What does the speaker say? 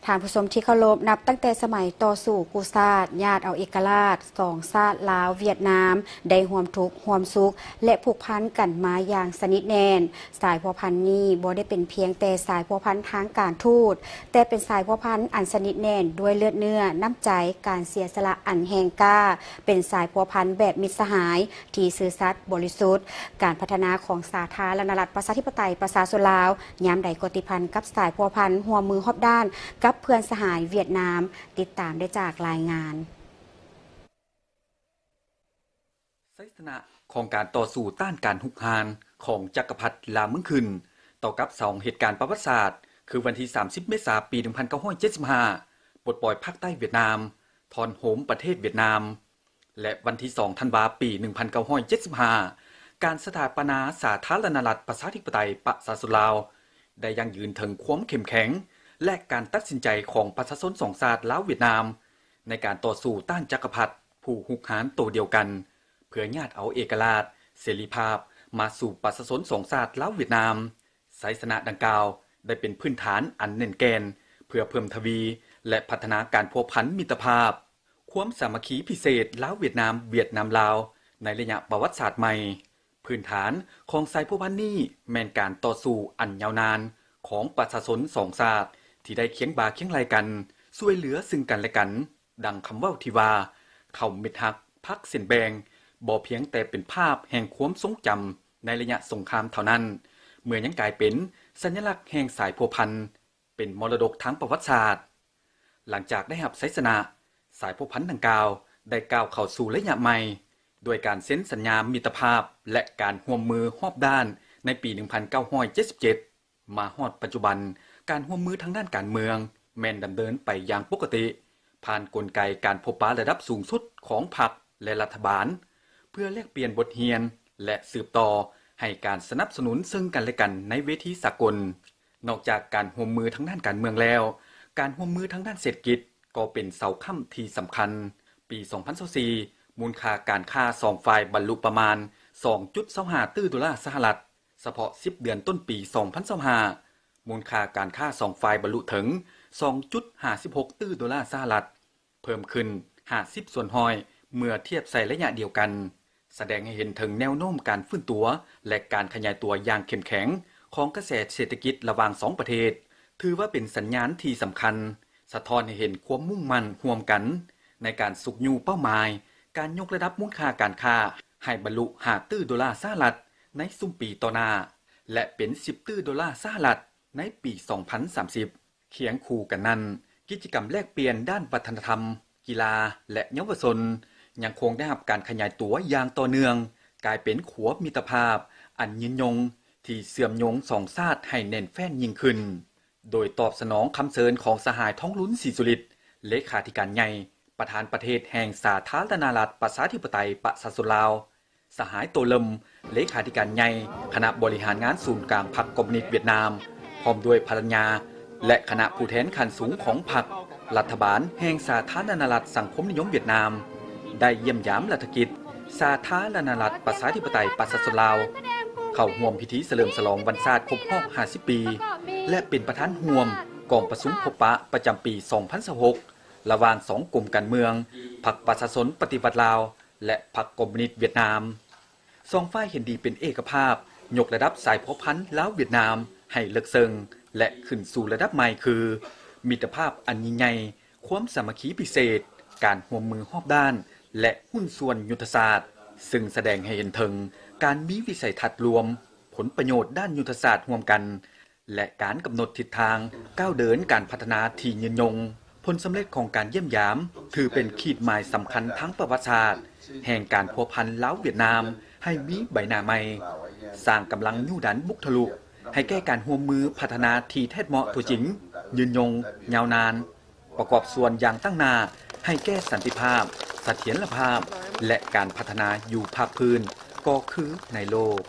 ทานผู้ชมที่เคารพนับตั้งแต่สมัยต่อสู่กูซาดญาติเอาเอกราชสองชาติลาวเวียดนามได้ห่วมทุกข์ห่วมสุขและผูกพันกันมาอย่างสนิทแน่นสายพัวพันนี้บ่ได้เป็นเพียงแต่สายพัวพันทางการทูตแต่เป็นสายพัวพันอันสนิทแน่นด้วยเลือดเนื้อน้ำใจการเสียสละอันแห่งกล้าเป็นสายพัวพันแบบมิตรสหายที่ซื่อสัตย์บริสุทธิ์การพัฒนาของสาธารณรัฐประชาธิปไตยประชาชนลาวยามใดกติพันกับสายพัวพันหัวมือฮอบด้านกับเพื่อนสหายเวียดนามติดตามได้จากรายงานไซสนะของการต่อสู้ต้านการหุกหานของจักรพรรดิลามึงขึ้นต่อกับ2เหตุการณ์ประวัติศาสตร์คือวันที่30เมษายนปี1975ปลดปล่อยภาคใต้เวียดนามถอนโหมประเทศเวียดนามและวันที่2ธันวาคมปี1975การสถาปนาสาธารณรัฐประชาธิปไตยประชาชนลาวได้ยังยืนถึงความเข้มแข็งและการตัดสินใจของประชาชนสองชาติลาวเวียดนามในการต่อสู้ต้านจักรพรรดิผู้หุกหานตัวเดียวกันเพื่อญาติเอาเอกราชเสรีภาพมาสู่ประชาชนสองชาติลาวเวียดนามไสยสนะดังกล่าวได้เป็นพื้นฐานอันแน่นแกนเพื่อเพิ่มทวีและพัฒนาการพัวพันมิตรภาพความสามัคคีพิเศษลาวเวียดนามลาวในระยะประวัติศาสตร์ใหม่พื้นฐานของสายพัวพันนี้แม่นการต่อสู้อันยาวนานของประชาชนสองชาติที่ได้เคียงบ่าเคียงไหลกันช่วยเหลือซึ่งกันและกันดังคำเว้าที่ว่าเขามิตรฮักพักเส้นแบงบ่เพียงแต่เป็นภาพแห่งความทรงจำในระยะสงครามเท่านั้นเมื่อยังกลายเป็นสัญลักษณ์แห่งสายพัวพันเป็นมรดกทางประวัติศาสตร์หลังจากได้รับไสยสนะสายพัวพันดังกล่าวได้ก้าวเข้าสู่ระยะใหม่โดยการเซ็นสัญญามิตรภาพและการร่วมมือรอบด้านในปี1977มาฮอดปัจจุบันการร่วมมือทางด้านการเมืองแม่นดำเนินไปอย่างปกติผ่านกลไกการพบปะระดับสูงสุดของพรรคและรัฐบาลเพื่อแลกเปลี่ยนบทเรียนและสืบต่อให้การสนับสนุนซึ่งกันและกันในเวทีสากลนอกจากการร่วมมือทางด้านการเมืองแล้วการร่วมมือทางด้านเศรษฐกิจก็เป็นเสาค้ำที่สำคัญปี2024มูลค่าการค้า2ฝ่ายบรรลุประมาณ 2.25 ตื้อดอลลาร์สหรัฐเฉพาะ10เดือนต้นปี2025มูลค่าการค้า2ฝ่ายบรรลุถึง 2.56 ตื้อดอลลาร์สหรัฐเพิ่มขึ้น50ส่วนห้อยเมื่อเทียบใส่ระยะเดียวกันแสดงให้เห็นถึงแนวโน้มการฟื้นตัวและการขยายตัวอย่างเข้มแข็งของกระแสเศรษฐกิจระหว่าง2ประเทศถือว่าเป็นสัญญาณที่สำคัญสะท้อนให้เห็นความมุ่งมั่นร่วมกันในการสุกยูเป้าหมายการยกระดับมูลค่าการค้าให้บรรลุ5ตื้อดอลลาร์สหรัฐในซุมปีต่อหน้าและเป็น10ตื้อดอลลาร์สหรัฐในปี2030เคียงคู่กันนั้นกิจกรรมแลกเปลี่ยนด้านวัฒนธรรมกีฬาและเยาวชนยังคงได้รับการขยายตัวอย่างต่อเนื่องกลายเป็นขัวมิตรภาพอันยืนยงที่เสื่อมโยงสองชาติให้แน่นแฟ้นยิ่งขึ้นโดยตอบสนองคำเชิญของสหายท้องลุ้นศรีสุริตเลขาธิการใหญ่ประธานประเทศแห่งสาธารณรัฐประชาธิปไตยประชาชนลาวสหายโตลมเลขาธิการใหญ่คณะบริหารงานศูนย์กลางพรรคคอมมิวนิสต์เวียดนามพร้อมด้วยภรรยาและคณะผู้แทนขั้นสูงของพรรครัฐบาลแห่งสาธารณรัฐสังคมนิยมเวียดนามได้เยี่ยมยามรัฐกิจสาธารณรัฐประชาธิปไตยประชาชนลาวเข้าร่วมพิธีเฉลิมฉลองวันชาติครบรอบ50ปีและเป็นประธานร่วมกองประชุมพบปะประจำปี2026ระหว่าง2กลุ่มการเมืองพรรคประชาชนปฏิวัติลาวและพรรคคอมมิวนิสต์เวียดนามสองฝ่ายเห็นดีเป็นเอกภาพยกระดับสายพัวพันลาวเวียดนามให้เลิกเซิงและขึ้นสู่ระดับใหม่คือมิตรภาพอันยิ่งใหญ่ความสามัคคีพิเศษการร่วมมือรอบด้านและหุ้นส่วนยุทธศาสตร์ซึ่งแสดงให้เห็นถึงการมีวิสัยทัศน์รวมผลประโยชน์ด้านยุทธศาสตร์ร่วมกันและการกำหนดทิศทางก้าวเดินการพัฒนาที่ยืนยงผลสำเร็จของการเยี่ยมยามถือเป็นขีดหมายสำคัญทั้งประวัติศาสตร์แห่งการพัวพันลาวเวียดนามให้มีใบหน้าใหม่สร้างกำลังยู่ดันบุกทะลุให้แก้การร่วมมือพัฒนาที่แท้เหมาะตัวจริงยืนยงยาวนานประกอบส่วนอย่างตั้งหน้าให้แก้สันติภาพเสถียรภาพและการพัฒนาอยู่ภาคพื้นก็คือในโลก